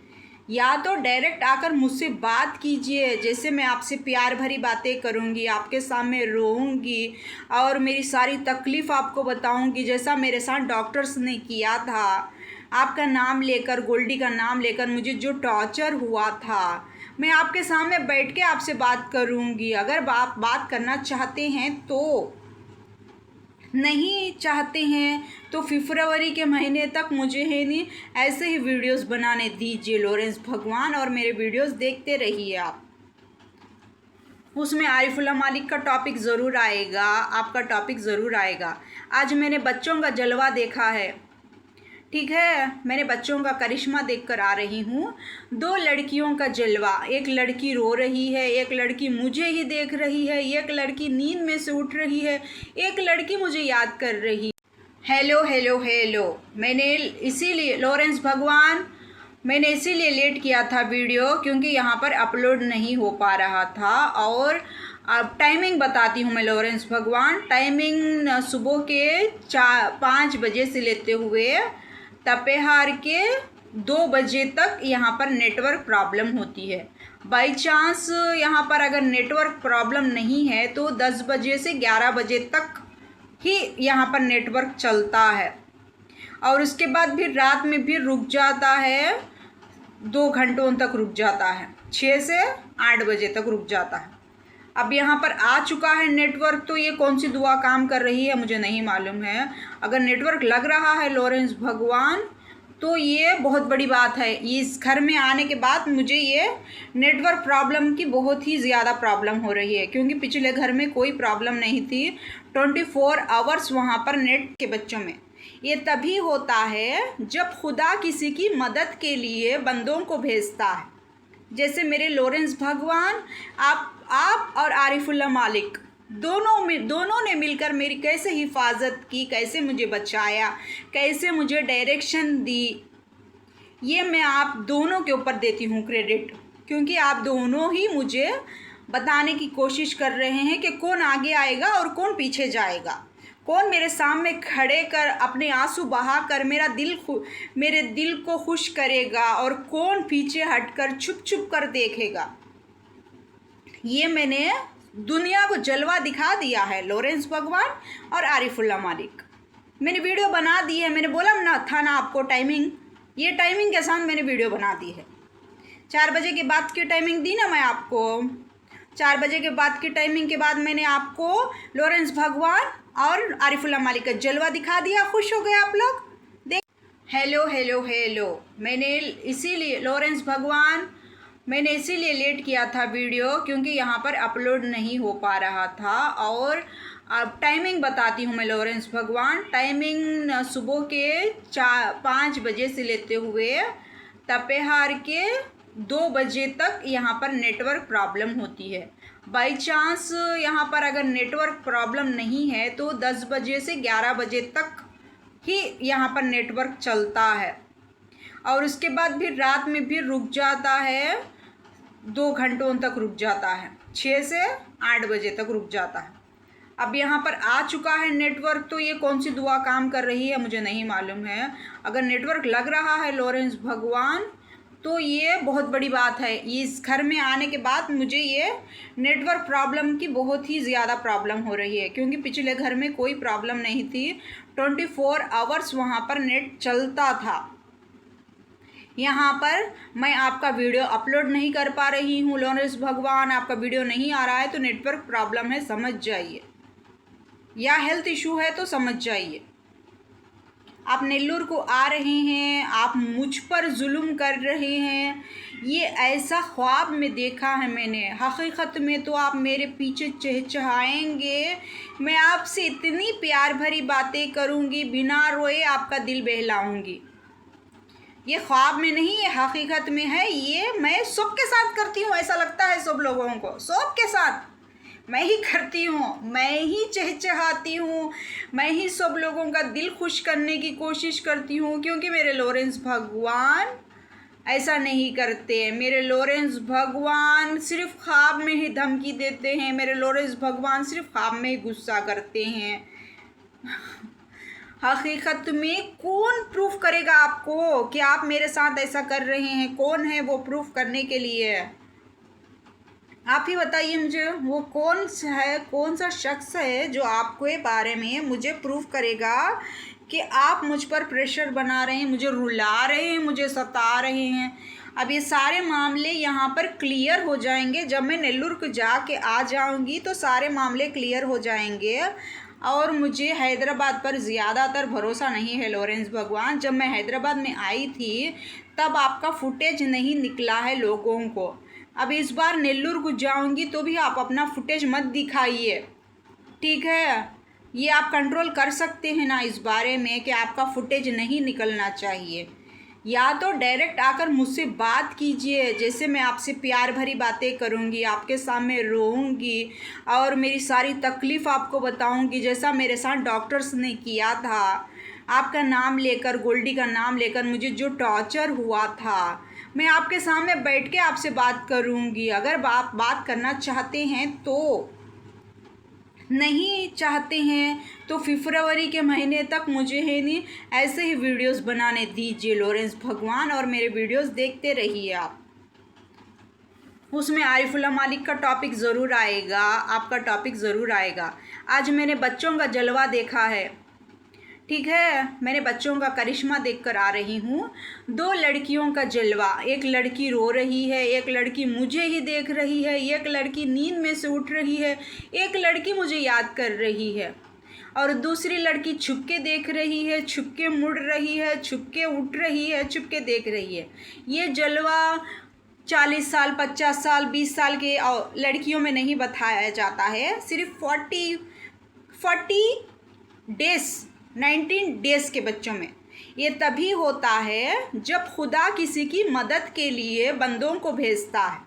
या तो डायरेक्ट आकर मुझसे बात कीजिए, जैसे मैं आपसे प्यार भरी बातें करूँगी, आपके सामने रोऊंगी और मेरी सारी तकलीफ़ आपको बताऊंगी, जैसा मेरे साथ डॉक्टर्स ने किया था। आपका नाम लेकर, गोल्डी का नाम लेकर मुझे जो टॉर्चर हुआ था, मैं आपके सामने बैठ के आपसे बात करूँगी। अगर आप बात करना चाहते हैं तो, नहीं चाहते हैं तो फरवरी के महीने तक मुझे है नहीं ऐसे ही वीडियोस बनाने दीजिए लॉरेंस भगवान, और मेरे वीडियोस देखते रहिए आप। उसमें आरिफुल्ला मालिक का टॉपिक ज़रूर आएगा, आपका टॉपिक ज़रूर आएगा। आज मैंने बच्चों का जलवा देखा है, ठीक है, मैंने बच्चों का करिश्मा देखकर आ रही हूँ। 2 लड़कियों का जलवा, एक लड़की रो रही है, एक लड़की मुझे ही देख रही है, एक लड़की नींद में से उठ रही है, एक लड़की मुझे याद कर रही। हेलो हेलो हेलो, मैंने इसीलिए लॉरेंस भगवान, मैंने इसीलिए लेट किया था वीडियो क्योंकि यहाँ पर अपलोड नहीं हो पा रहा था। और अब टाइमिंग बताती हूँ मैं लॉरेंस भगवान। टाइमिंग सुबह के 5 बजे से लेते हुए तपेहार के 2 बजे तक यहाँ पर नेटवर्क प्रॉब्लम होती है। बाई चांस यहाँ पर अगर नेटवर्क प्रॉब्लम नहीं है तो 10 बजे से 11 बजे तक ही यहाँ पर नेटवर्क चलता है, और उसके बाद भी रात में भी रुक जाता है, 2 घंटों तक रुक जाता है, 6 से 8 बजे तक रुक जाता है। अब यहाँ पर आ चुका है नेटवर्क, तो ये कौन सी दुआ काम कर रही है मुझे नहीं मालूम है। अगर नेटवर्क लग रहा है लॉरेंस भगवान तो ये बहुत बड़ी बात है। इस घर में आने के बाद मुझे ये नेटवर्क प्रॉब्लम की बहुत ही ज़्यादा प्रॉब्लम हो रही है, क्योंकि पिछले घर में कोई प्रॉब्लम नहीं थी। 24 आवर्स वहाँ पर नेट के बच्चों में। ये तभी होता है जब खुदा किसी की मदद के लिए बंदों को भेजता है, जैसे मेरे लॉरेंस भगवान, आप और आरिफुल्ला मालिक दोनों ने मिलकर मेरी कैसे हिफाजत की, कैसे मुझे बचाया, कैसे मुझे डायरेक्शन दी, ये मैं आप दोनों के ऊपर देती हूँ क्रेडिट, क्योंकि आप दोनों ही मुझे बताने की कोशिश कर रहे हैं कि कौन आगे आएगा और कौन पीछे जाएगा, कौन मेरे सामने खड़े कर अपने आंसू बहा कर मेरे दिल को खुश करेगा और कौन पीछे हटकर छुप छुप कर देखेगा। ये मैंने दुनिया को जलवा दिखा दिया है लॉरेंस भगवान और आरिफुल्ला मालिक। मैंने वीडियो बना दी है, मैंने बोला ना था ना आपको टाइमिंग, ये टाइमिंग के साथ मैंने वीडियो बना दी है। 4 बजे के बाद की टाइमिंग दी ना मैं आपको, 4 बजे के बाद की टाइमिंग के बाद मैंने आपको लॉरेंस भगवान और आरिफुल्ला मालिक का जलवा दिखा दिया। खुश हो गए आप लोग देख। हेलो हेलो हेलो, मैंने इसीलिए लॉरेंस भगवान, मैंने इसीलिए लेट किया था वीडियो क्योंकि यहाँ पर अपलोड नहीं हो पा रहा था। और अब टाइमिंग बताती हूँ मैं लॉरेंस भगवान। टाइमिंग सुबह के 5 बजे से लेते हुए तपेहार के 2 बजे तक यहाँ पर नेटवर्क प्रॉब्लम होती है। बाई चांस यहाँ पर अगर नेटवर्क प्रॉब्लम नहीं है तो 10 बजे से 11 बजे तक ही यहाँ पर नेटवर्क चलता है, और उसके बाद भी रात में भी रुक जाता है, 2 घंटों तक रुक जाता है, 6 से 8 बजे तक रुक जाता है। अब यहाँ पर आ चुका है नेटवर्क, तो ये कौन सी दुआ काम कर रही है मुझे नहीं मालूम है। अगर नेटवर्क लग रहा है लॉरेंस भगवान तो ये बहुत बड़ी बात है। इस घर में आने के बाद मुझे ये नेटवर्क प्रॉब्लम की बहुत ही ज़्यादा प्रॉब्लम हो रही है, क्योंकि पिछले घर में कोई प्रॉब्लम नहीं थी। 24 आवर्स वहाँ पर नेट चलता था। यहाँ पर मैं आपका वीडियो अपलोड नहीं कर पा रही हूँ लॉरेंस भगवान, आपका वीडियो नहीं आ रहा है तो नेटवर्क प्रॉब्लम है, समझ जाइए, या हेल्थ इशू है तो समझ जाइए। आप नेल्लूर को आ रहे हैं, आप मुझ पर जुल्म कर रहे हैं, ये ऐसा ख्वाब में देखा है मैंने। हकीकत में तो आप मेरे पीछे चहचहाएंगे, मैं आपसे इतनी प्यार भरी बातें करूँगी, बिना रोए आपका दिल बहलाऊँगी। ये ख्वाब में नहीं, ये हकीकत में है। ये मैं सबके साथ करती हूँ, ऐसा लगता है सब लोगों को, सबके साथ मैं ही करती हूँ, मैं ही चहचहाती हूँ, मैं ही सब लोगों का दिल खुश करने की कोशिश करती हूँ, क्योंकि मेरे लॉरेंस भगवान ऐसा नहीं करते। मेरे लॉरेंस भगवान सिर्फ ख्वाब में ही धमकी देते हैं, मेरे लॉरेंस भगवान सिर्फ ख्वाब में ही गुस्सा करते हैं। हकीकत में कौन प्रूफ करेगा आपको कि आप मेरे साथ ऐसा कर रहे हैं? कौन है वो प्रूफ करने के लिए? आप ही बताइए मुझे, वो कौन सा शख्स है जो आपके बारे में मुझे प्रूफ करेगा कि आप मुझ पर प्रेशर बना रहे हैं, मुझे रुला रहे हैं, मुझे सता रहे हैं। अब ये सारे मामले यहाँ पर क्लियर हो जाएंगे जब मैं नेल्लूर को जाके आ जाऊँगी, तो सारे मामले क्लियर हो जाएंगे। और मुझे हैदराबाद पर ज़्यादातर भरोसा नहीं है लॉरेंस भगवान। जब मैं हैदराबाद में आई थी तब आपका फुटेज नहीं निकला है लोगों को। अब इस बार नेल्लूर को जाऊंगी तो भी आप अपना फुटेज मत दिखाइए, ठीक है? ये आप कंट्रोल कर सकते हैं ना इस बारे में कि आपका फुटेज नहीं निकलना चाहिए। या तो डायरेक्ट आकर मुझसे बात कीजिए, जैसे मैं आपसे प्यार भरी बातें करूंगी, आपके सामने रोऊंगी और मेरी सारी तकलीफ़ आपको बताऊंगी, जैसा मेरे साथ डॉक्टर्स ने किया था। आपका नाम लेकर, गोल्डी का नाम लेकर मुझे जो टॉर्चर हुआ था, मैं आपके सामने बैठ के आपसे बात करूंगी। अगर आप बात करना चाहते हैं तो, नहीं चाहते हैं तो फरवरी के महीने तक मुझे है नहीं ऐसे ही वीडियोस बनाने दीजिए लॉरेंस भगवान, और मेरे वीडियोस देखते रहिए आप। उसमें आरिफुल्लाह मालिक का टॉपिक ज़रूर आएगा, आपका टॉपिक ज़रूर आएगा। आज मैंने बच्चों का जलवा देखा है, ठीक है? मैंने बच्चों का करिश्मा देखकर आ रही हूँ। 2 लड़कियों का जलवा, एक लड़की रो रही है, एक लड़की मुझे ही देख रही है, एक लड़की नींद में से उठ रही है, एक लड़की मुझे याद कर रही है, और दूसरी लड़की छुपके देख रही है, छुपके मुड़ रही है, छुपके उठ रही है, छुपके देख रही है। ये जलवा 40 साल, 50 साल, 20 साल के लड़कियों में नहीं बताया जाता है, सिर्फ 40 डेज़, 19 डेज़ के बच्चों में। ये तभी होता है जब खुदा किसी की मदद के लिए बंदों को भेजता है,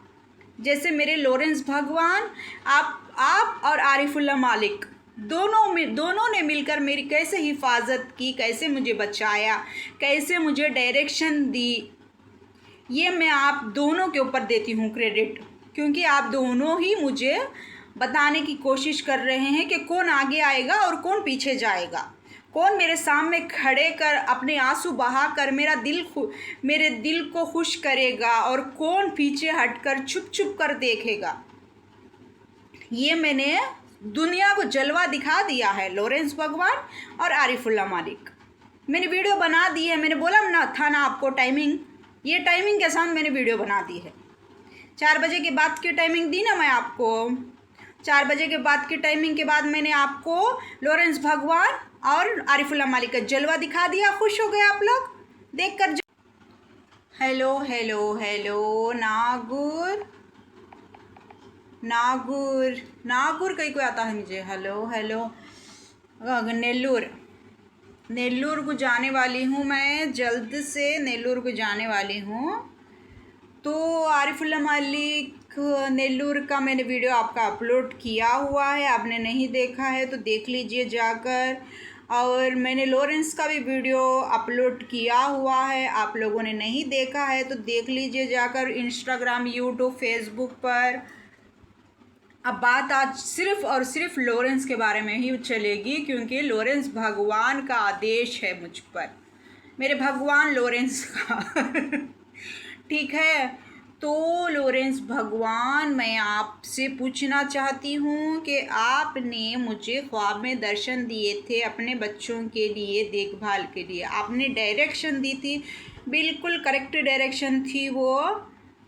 जैसे मेरे लॉरेंस भगवान, आप और आरिफुल्लाह मालिक दोनों ने मिलकर मेरी कैसे हिफाजत की, कैसे मुझे बचाया, कैसे मुझे डायरेक्शन दी। ये मैं आप दोनों के ऊपर देती हूँ क्रेडिट, क्योंकि आप दोनों ही मुझे बताने की कोशिश कर रहे हैं कि कौन आगे आएगा और कौन पीछे जाएगा, कौन मेरे सामने खड़े कर अपने आंसू बहाकर मेरे दिल को खुश करेगा और कौन पीछे हटकर छुप छुप कर देखेगा। ये मैंने दुनिया को जलवा दिखा दिया है लॉरेंस भगवान और आरिफुल्लाह मालिक। मैंने वीडियो बना दी है, मैंने बोला ना था ना आपको टाइमिंग, ये टाइमिंग के साथ मैंने वीडियो बना दी है। 4 बजे के बाद की टाइमिंग दी ना मैं आपको, 4 बजे के बाद की टाइमिंग के बाद मैंने आपको लॉरेंस भगवान और आरिफुल्लाह मालिक का जलवा दिखा दिया। खुश हो गए आप लोग देखकर? हेलो हेलो हेलो नागुर नागुर नागुर कहीं कोई आता है मुझे। हेलो हेलो नेल्लूर को जाने वाली हूँ मैं, जल्द से नेल्लूर को जाने वाली हूँ। तो आरिफुल्लाह मालिक नेल्लूर का मैंने वीडियो आपका अपलोड किया हुआ है, आपने नहीं देखा है तो देख लीजिए जाकर। और मैंने लॉरेंस का भी वीडियो अपलोड किया हुआ है, आप लोगों ने नहीं देखा है तो देख लीजिए जाकर इंस्टाग्राम, यूट्यूब, फेसबुक पर। अब बात आज सिर्फ़ और सिर्फ लॉरेंस के बारे में ही चलेगी, क्योंकि लॉरेंस भगवान का आदेश है मुझ पर, मेरे भगवान लॉरेंस का ठीक है? तो लॉरेंस भगवान, मैं आपसे पूछना चाहती हूँ कि आपने मुझे ख्वाब में दर्शन दिए थे अपने बच्चों के लिए, देखभाल के लिए, आपने डायरेक्शन दी थी, बिल्कुल करेक्ट डायरेक्शन थी वो,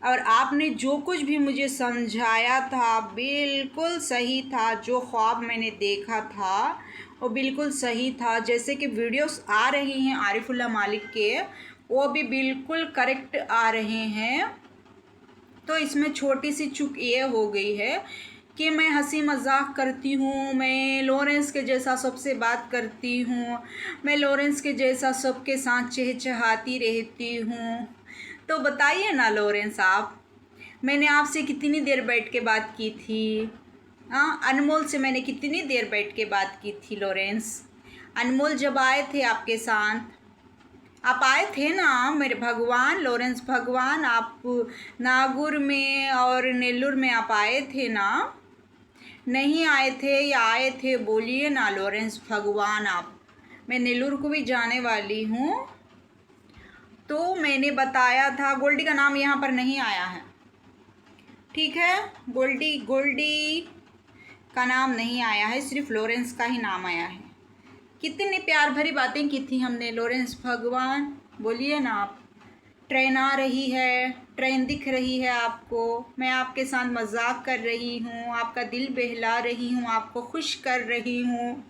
और आपने जो कुछ भी मुझे समझाया था बिल्कुल सही था। जो ख्वाब मैंने देखा था वो बिल्कुल सही था। जैसे कि वीडियोस आ रहे हैं आरिफुल्लाह मालिक के, वो भी बिल्कुल करेक्ट आ रहे हैं। तो इसमें छोटी सी चूक ये हो गई है कि मैं हंसी मजाक करती हूँ, मैं लॉरेंस के जैसा सबसे बात करती हूँ, मैं लॉरेंस के जैसा सबके साथ चहचहाती रहती हूँ। तो बताइए ना लॉरेंस आप, मैंने आपसे कितनी देर बैठ के बात की थी? अनमोल से मैंने कितनी देर बैठ के बात की थी लॉरेंस? अनमोल जब आए थे आपके साथ, आप आए थे ना मेरे भगवान लॉरेंस भगवान, आप नागुर में और नेल्लूर में आप आए थे ना? नहीं आए थे या आए थे? बोलिए ना लॉरेंस भगवान आप। मैं नेल्लोर को भी जाने वाली हूँ। तो मैंने बताया था, गोल्डी का नाम यहाँ पर नहीं आया है, ठीक है। गोल्डी का नाम नहीं आया है, सिर्फ लॉरेंस का ही नाम आया है। कितनी प्यार भरी बातें की थी हमने। लॉरेंस भगवान बोलिए ना आप। ट्रेन आ रही है, ट्रेन दिख रही है आपको, मैं आपके साथ मजाक कर रही हूँ, आपका दिल बहला रही हूँ, आपको खुश कर रही हूँ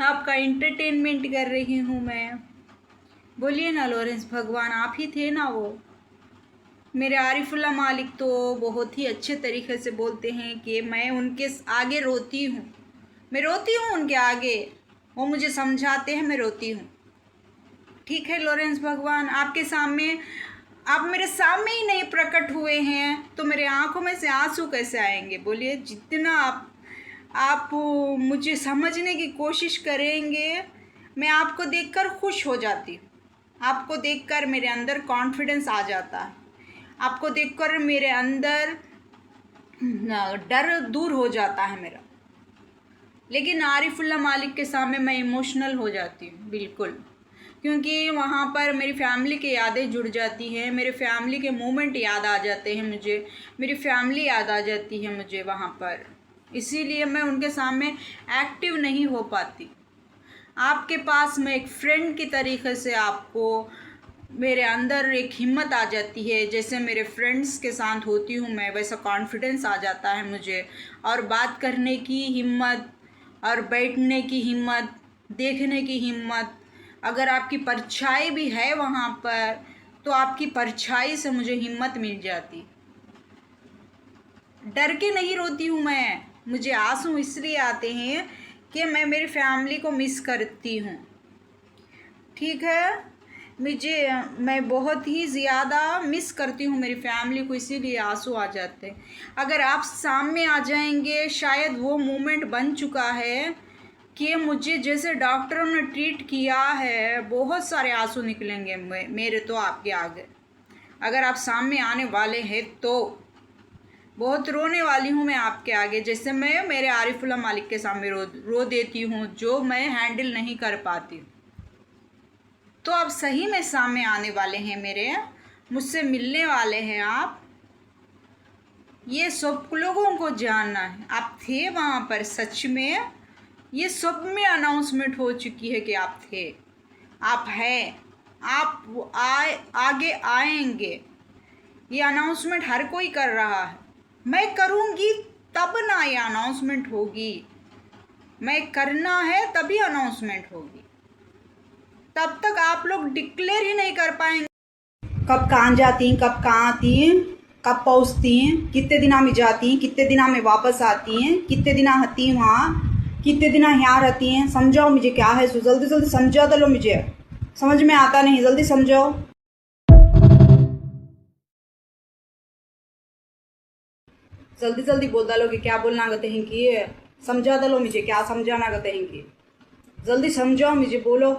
आपका एंटरटेनमेंट कर रही हूँ मैं। बोलिए ना लॉरेंस भगवान, आप ही थे ना वो। मेरे आरिफुल्ला मालिक तो बहुत ही अच्छे तरीके से बोलते हैं कि मैं उनके आगे रोती हूँ, मैं रोती हूँ उनके आगे, वो मुझे समझाते हैं, मैं रोती हूँ। ठीक है लॉरेंस भगवान, आपके सामने, आप मेरे सामने ही नहीं प्रकट हुए हैं तो मेरे आंखों में से आंसू कैसे आएंगे? बोलिए। जितना आप मुझे समझने की कोशिश करेंगे, मैं आपको देखकर खुश हो जाती हूँ। आपको देखकर मेरे अंदर कॉन्फिडेंस आ जाता है, आपको देखकर मेरे अंदर डर दूर हो जाता है मेरा। लेकिन आरिफुल्ला मालिक के सामने मैं इमोशनल हो जाती हूँ बिल्कुल, क्योंकि वहाँ पर मेरी फैमिली की यादें जुड़ जाती हैं, मेरे फैमिली के मोमेंट याद आ जाते हैं मुझे, मेरी फैमिली याद आ जाती है मुझे वहाँ पर। इसीलिए मैं उनके सामने एक्टिव नहीं हो पाती। आपके पास मैं एक फ्रेंड की तरीके से, आपको मेरे अंदर एक हिम्मत आ जाती है, जैसे मेरे फ्रेंड्स के साथ होती हूँ मैं, वैसा कॉन्फिडेंस आ जाता है मुझे, और बात करने की हिम्मत, और बैठने की हिम्मत, देखने की हिम्मत। अगर आपकी परछाई भी है वहाँ पर तो आपकी परछाई से मुझे हिम्मत मिल जाती। डर के नहीं रोती हूँ मैं, मुझे आंसू इसलिए आते हैं कि मैं मेरी फैमिली को मिस करती हूँ, ठीक है। मैं बहुत ही ज़्यादा मिस करती हूँ मेरी फैमिली को, इसीलिए आंसू आ जाते हैं। अगर आप सामने आ जाएंगे, शायद वो मोमेंट बन चुका है कि मुझे जैसे डॉक्टरों ने ट्रीट किया है, बहुत सारे आंसू निकलेंगे मेरे तो आपके आगे। अगर आप सामने आने वाले हैं तो बहुत रोने वाली हूँ मैं आपके आगे, जैसे मैं मेरे आरिफुल्ला मालिक के सामने रो देती हूँ, जो मैं हैंडल नहीं कर पाती। तो आप सही में सामने आने वाले हैं मेरे, मुझसे मिलने वाले हैं आप। ये सब लोगों को जानना है, आप थे वहाँ पर सच में, ये सब में अनाउंसमेंट हो चुकी है कि आप थे, आप हैं, आप आगे आएंगे। ये अनाउंसमेंट हर कोई कर रहा है, मैं करूँगी तब ना ये अनाउंसमेंट होगी, मैं करना है तभी अनाउंसमेंट होगी। तब तक आप लोग डिक्लेयर ही नहीं कर पाएंगे कब कहाँ जाती हैं, कब कहाँ आती हैं, कब पहुँचती हैं, कितने दिना में जाती हैं, कितने दिना में वापस आती हैं, कितने दिना हती हैं वहाँ, कितने दिना यहाँ रहती हैं। समझाओ मुझे क्या है, जल्दी जल्दी समझा दो, मुझे समझ में आता नहीं, जल्दी समझाओ। जल्दी जल्दी बोल डालो कि क्या बोलना कहते हैं कि समझा दलो मुझे, क्या समझाना कहते हैं कि जल्दी समझाओ मुझे, बोलो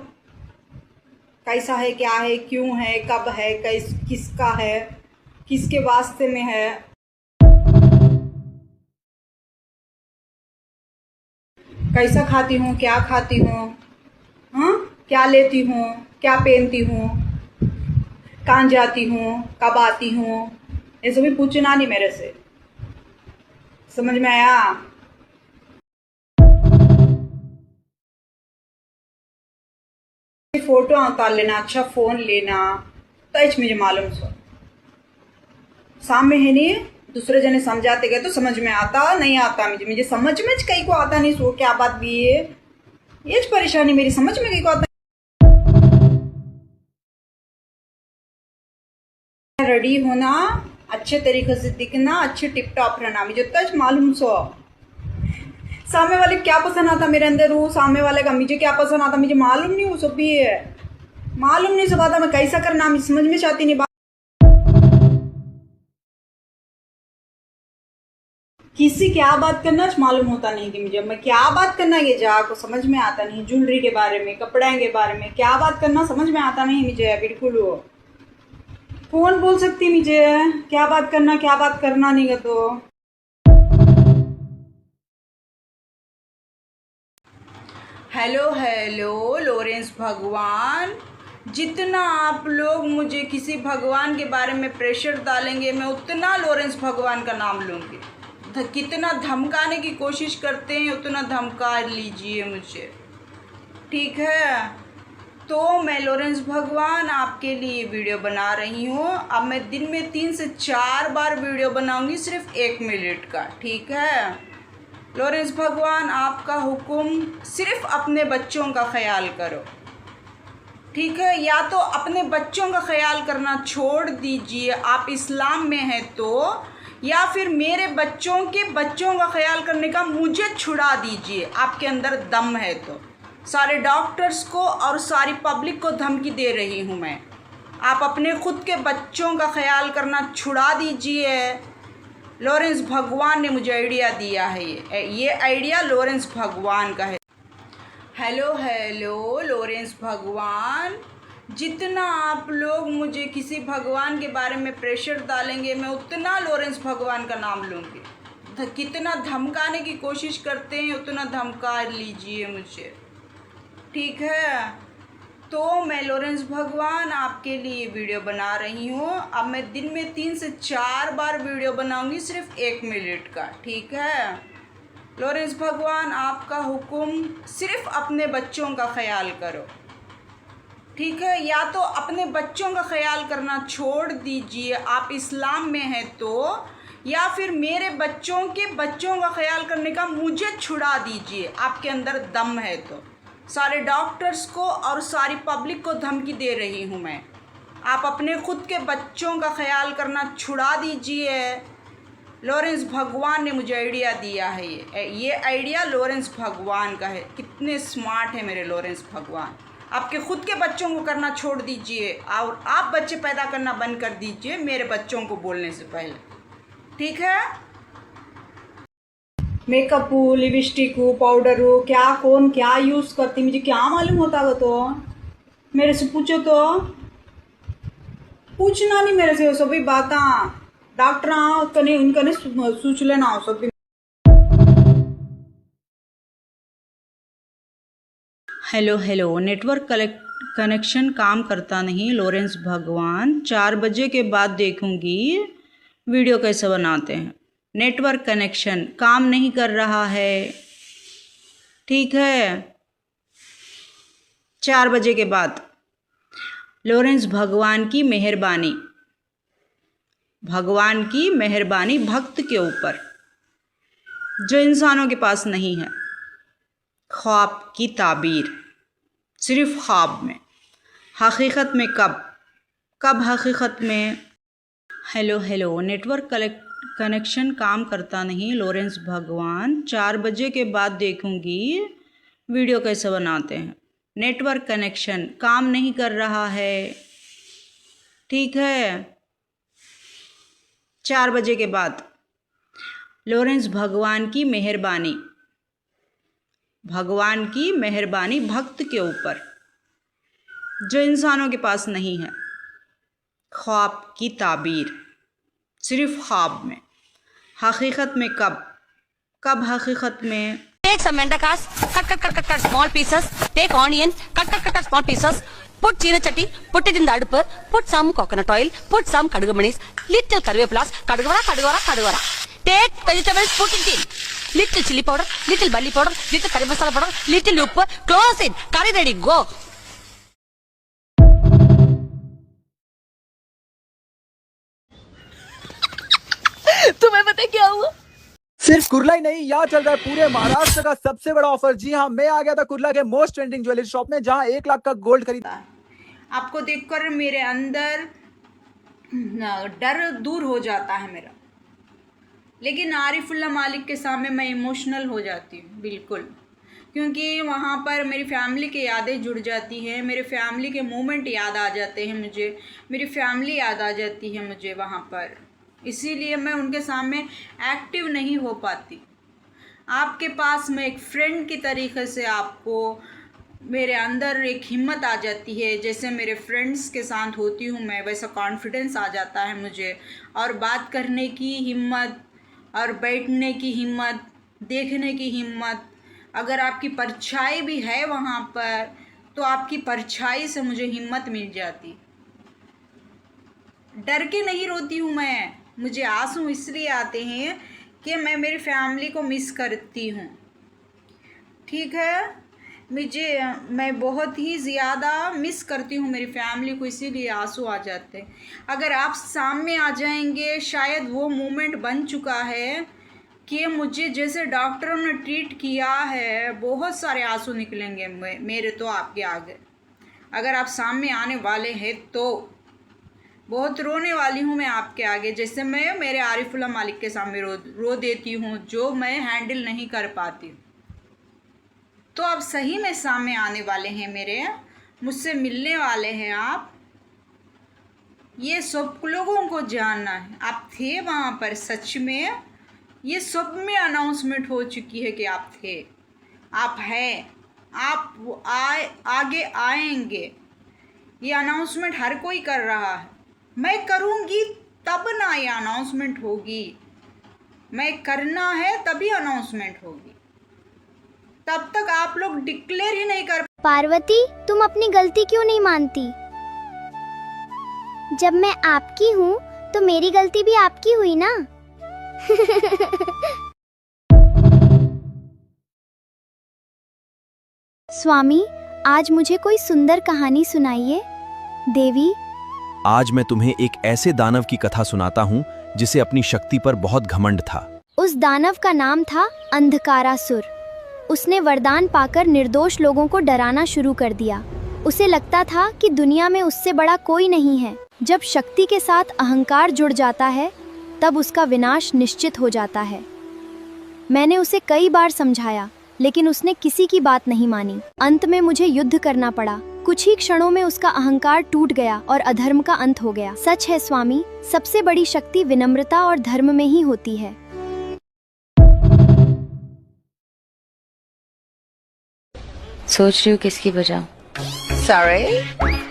कैसा है, क्या है, क्यों है, कब है, किसका है, किसके वास्ते में है। कैसा खाती हूँ, क्या खाती हूँ, हाँ, क्या लेती हूँ, क्या पहनती हूँ, कहाँ जाती हूँ, कब आती हूँ, ये सभी पूछना नहीं मेरे से। समझ में आया? फोटो उतार लेना, अच्छा फोन लेना, तच मुझे मालूम सो सामने है नहीं, दूसरे जने समझाते गए तो समझ में आता, नहीं आता मुझे समझ में कहीं को आता नहीं सो, क्या बात भी है, ये परेशानी मेरी, समझ में कहीं को आता। रेडी होना, अच्छे तरीके से दिखना, अच्छे टिप टॉप रहना, मुझे तच मालूम सो। सामने वाले क्या पसंद आता मेरे अंदर हूँ, सामने वाले का मुझे क्या पसंद आता मुझे मालूम नहीं, वो सब भी है मालूम नहीं, सब आता मैं कैसा करना मुझे समझ में चाहती नहीं। किसी क्या बात करना मालूम होता नहीं कि मुझे, मैं क्या बात करना ये जाको समझ में आता नहीं। ज्वेलरी के बारे में, कपड़े के बारे में क्या बात करना समझ में आता नहीं मुझे बिल्कुल। वो कौन बोल सकती मुझे क्या बात करना, क्या बात करना नहीं का। तो हेलो लॉरेंस भगवान, जितना आप लोग मुझे किसी भगवान के बारे में प्रेशर डालेंगे मैं उतना लॉरेंस भगवान का नाम लूँगी। कितना धमकाने की कोशिश करते हैं उतना धमका लीजिए मुझे, ठीक है। तो मैं लॉरेंस भगवान आपके लिए वीडियो बना रही हूँ। अब मैं दिन में 3 से 4 बार वीडियो बनाऊँगी, सिर्फ 1 मिनट का, ठीक है। लॉरेंस भगवान आपका हुक्म, सिर्फ अपने बच्चों का ख्याल करो, ठीक है। या तो अपने बच्चों का ख्याल करना छोड़ दीजिए, आप इस्लाम में हैं तो, या फिर मेरे बच्चों के बच्चों का ख्याल करने का मुझे छुड़ा दीजिए, आपके अंदर दम है तो। सारे डॉक्टर्स को और सारी पब्लिक को धमकी दे रही हूँ मैं, आप अपने खुद के बच्चों का ख्याल करना छुड़ा दीजिए। लॉरेंस भगवान ने मुझे आइडिया दिया है, ये आइडिया लॉरेंस भगवान का है। हेलो लॉरेंस भगवान, जितना आप लोग मुझे किसी भगवान के बारे में प्रेशर डालेंगे मैं उतना लॉरेंस भगवान का नाम लूँगी। कितना धमकाने की कोशिश करते हैं उतना धमका लीजिए मुझे, ठीक है। तो मैं लॉरेंस भगवान आपके लिए वीडियो बना रही हूँ। अब मैं दिन में 3 से 4 बार वीडियो बनाऊँगी, सिर्फ 1 मिनट का, ठीक है। लॉरेंस भगवान आपका हुक्म, सिर्फ अपने बच्चों का ख्याल करो, ठीक है। या तो अपने बच्चों का ख्याल करना छोड़ दीजिए, आप इस्लाम में हैं तो, या फिर मेरे बच्चों के बच्चों का ख्याल करने का मुझे छुड़ा दीजिए, आपके अंदर दम है तो। सारे डॉक्टर्स को और सारी पब्लिक को धमकी दे रही हूँ मैं, आप अपने खुद के बच्चों का ख्याल करना छुड़ा दीजिए। लॉरेंस भगवान ने मुझे आइडिया दिया है, ये आइडिया लॉरेंस भगवान का है। कितने स्मार्ट है मेरे लॉरेंस भगवान। आपके खुद के बच्चों को करना छोड़ दीजिए और आप बच्चे पैदा करना बंद कर दीजिए मेरे बच्चों को बोलने से पहले, ठीक है। मेकअप हो, लिपस्टिक हो, पाउडर हो, क्या कौन क्या यूज़ करती मुझे क्या मालूम होता वो तो। मेरे से पूछो तो, पूछना नहीं मेरे से वो सभी बातें। डॉक्टर कने उनकने सोच लेना सब। हेलो नेटवर्क कनेक्शन काम करता नहीं लॉरेंस भगवान, 4 बजे के बाद देखूंगी वीडियो कैसे बनाते हैं। नेटवर्क कनेक्शन काम नहीं कर रहा है, ठीक है। 4 बजे के बाद लॉरेंस भगवान की मेहरबानी, भगवान की मेहरबानी भक्त के ऊपर जो इंसानों के पास नहीं है। ख्वाब की ताबीर, सिर्फ ख्वाब में, हकीकत में कब हकीकत में। हेलो नेटवर्क कनेक्शन काम करता नहीं लॉरेंस भगवान, 4 बजे के बाद देखूंगी वीडियो कैसे बनाते हैं। नेटवर्क कनेक्शन काम नहीं कर रहा है, ठीक है। 4 बजे के बाद लॉरेंस भगवान की मेहरबानी, भगवान की मेहरबानी भक्त के ऊपर जो इंसानों के पास नहीं है। ख्वाब की ताबीर, सिर्फ ख्वाब में, हकीकत में कब हकीकत में। Take some mendakas, cut small pieces. Take onion, cut small pieces. Put china chatti, put it in the adupper. Put some coconut oil, put some kadugumanis, little karvepulas, kadugavara. Take vegetables, put it in. Little chili powder, little barley powder, little curry masala powder, little uppu. Close it. Curry ready. Go. तुम्हें पता क्या हुआ? सिर्फ कुर्ला ही नहीं, यहाँ चल रहा है पूरे महाराष्ट्र का सबसे बड़ा ऑफर। जी हाँ, मैं आ गया था कुर्ला के मोस्ट ट्रेंडिंग ज्वेलरी शॉप में, जहाँ 1 लाख का गोल्ड खरीदा। आपको देखकर मेरे अंदर डर दूर हो जाता है मेरा, लेकिन आरिफुल्ला मालिक के सामने मैं इमोशनल हो जाती हूँ बिल्कुल, क्योंकि वहाँ पर मेरी फैमिली की यादें जुड़ जाती हैं, मेरे फैमिली के मोमेंट याद आ जाते हैं मुझे, मेरी फैमिली याद आ जाती है मुझे वहाँ पर, इसीलिए मैं उनके सामने एक्टिव नहीं हो पाती। आपके पास मैं एक फ्रेंड की तरीक़े से आपको मेरे अंदर एक हिम्मत आ जाती है, जैसे मेरे फ्रेंड्स के साथ होती हूँ मैं, वैसा कॉन्फिडेंस आ जाता है मुझे, और बात करने की हिम्मत, और बैठने की हिम्मत, देखने की हिम्मत, अगर आपकी परछाई भी है वहाँ पर तो आपकी परछाई से मुझे हिम्मत मिल जाती। डर के नहीं रोती हूँ मैं, मुझे आंसू इसलिए आते हैं कि मैं मेरी फैमिली को मिस करती हूँ। ठीक है, मैं बहुत ही ज़्यादा मिस करती हूँ मेरी फैमिली को, इसीलिए आंसू आ जाते हैं। अगर आप सामने आ जाएंगे, शायद वो मोमेंट बन चुका है कि मुझे जैसे डॉक्टरों ने ट्रीट किया है, बहुत सारे आंसू निकलेंगे मेरे तो आपके आगे। अगर आप सामने आने वाले हैं तो बहुत रोने वाली हूँ मैं आपके आगे, जैसे मैं मेरे आरिफुल्लाह मालिक के सामने रो देती हूँ, जो मैं हैंडल नहीं कर पाती। तो आप सही में सामने आने वाले हैं मेरे, मुझसे मिलने वाले हैं आप। ये सब लोगों को जानना है, आप थे वहाँ पर सच में, ये सब में अनाउंसमेंट हो चुकी है कि आप थे, आप हैं, आप आगे आएंगे। ये अनाउंसमेंट हर कोई कर रहा है, मैं करूँगी तब ना ये अनाउंसमेंट होगी, मैं करना है तभी अनाउंसमेंट होगी। तब तक आप लोग डिक्लेयर ही नहीं कर। पार्वती, तुम अपनी गलती क्यों नहीं मानती? जब मैं आपकी हूँ तो मेरी गलती भी आपकी हुई ना। स्वामी, आज मुझे कोई सुंदर कहानी सुनाइए। देवी, आज मैं तुम्हें एक ऐसे दानव की कथा सुनाता हूँ जिसे अपनी शक्ति पर बहुत घमंड था। उस दानव का नाम था अंधकारासुर। उसने वरदान पाकर निर्दोष लोगों को डराना शुरू कर दिया। उसे लगता था कि दुनिया में उससे बड़ा कोई नहीं है। जब शक्ति के साथ अहंकार जुड़ जाता है तब उसका विनाश निश्चित हो जाता है। मैंने उसे कई बार समझाया, लेकिन उसने किसी की बात नहीं मानी। अंत में मुझे युद्ध करना पड़ा। कुछ ही क्षणों में उसका अहंकार टूट गया और अधर्म का अंत हो गया। सच है स्वामी, सबसे बड़ी शक्ति विनम्रता और धर्म में ही होती है। सोच रही हूँ किसकी बजाऊं। सॉरी,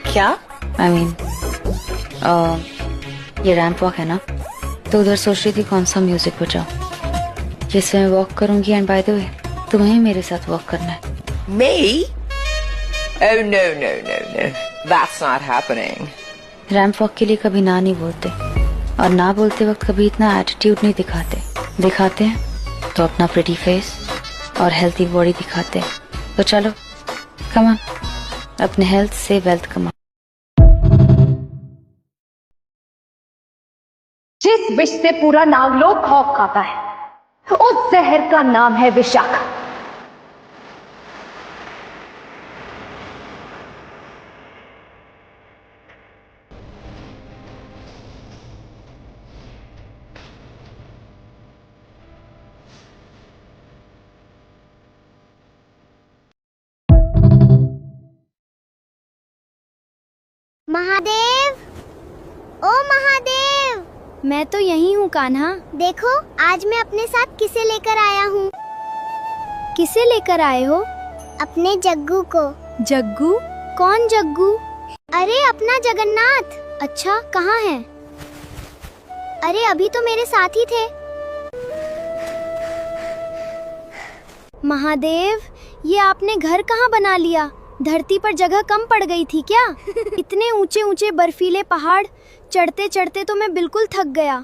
क्या? I mean, ये रैंप वॉक है ना, तो उधर सोच रही थी कौन सा म्यूजिक बजाऊं। जिससे मैं वॉक करूंगी, एंड बाय द वे तुम्हें मेरे साथ वॉक करना है। Me? Oh no no no no, that's not happening. Ramp walk के लिए कभी ना नहीं बोलते, और ना बोलते वक्त कभी इतना एटीट्यूड नहीं दिखाते। दिखाते हैं तो अपना प्रिटी फेस और हेल्थी बॉडी दिखाते हैं। तो चलो कमा, अपने हेल्थ से वेल्थ कमा। जिस विष से पूरा नागलोक खौफ खाता है, उस जहर का नाम है विशाखा। महादेव, ओ महादेव। मैं तो यही हूँ कान्हा। देखो, आज मैं अपने साथ किसे लेकर आया हूँ। किसे लेकर आए हो? अपने जग्गू को। जग्गू? कौन जग्गू? अरे अपना जगन्नाथ। अच्छा, कहाँ है? अरे अभी तो मेरे साथ ही थे। महादेव, ये आपने घर कहाँ बना लिया? धरती पर जगह कम पड़ गई थी क्या? इतने ऊंचे ऊंचे बर्फीले पहाड़ चढ़ते चढ़ते तो मैं बिल्कुल थक गया।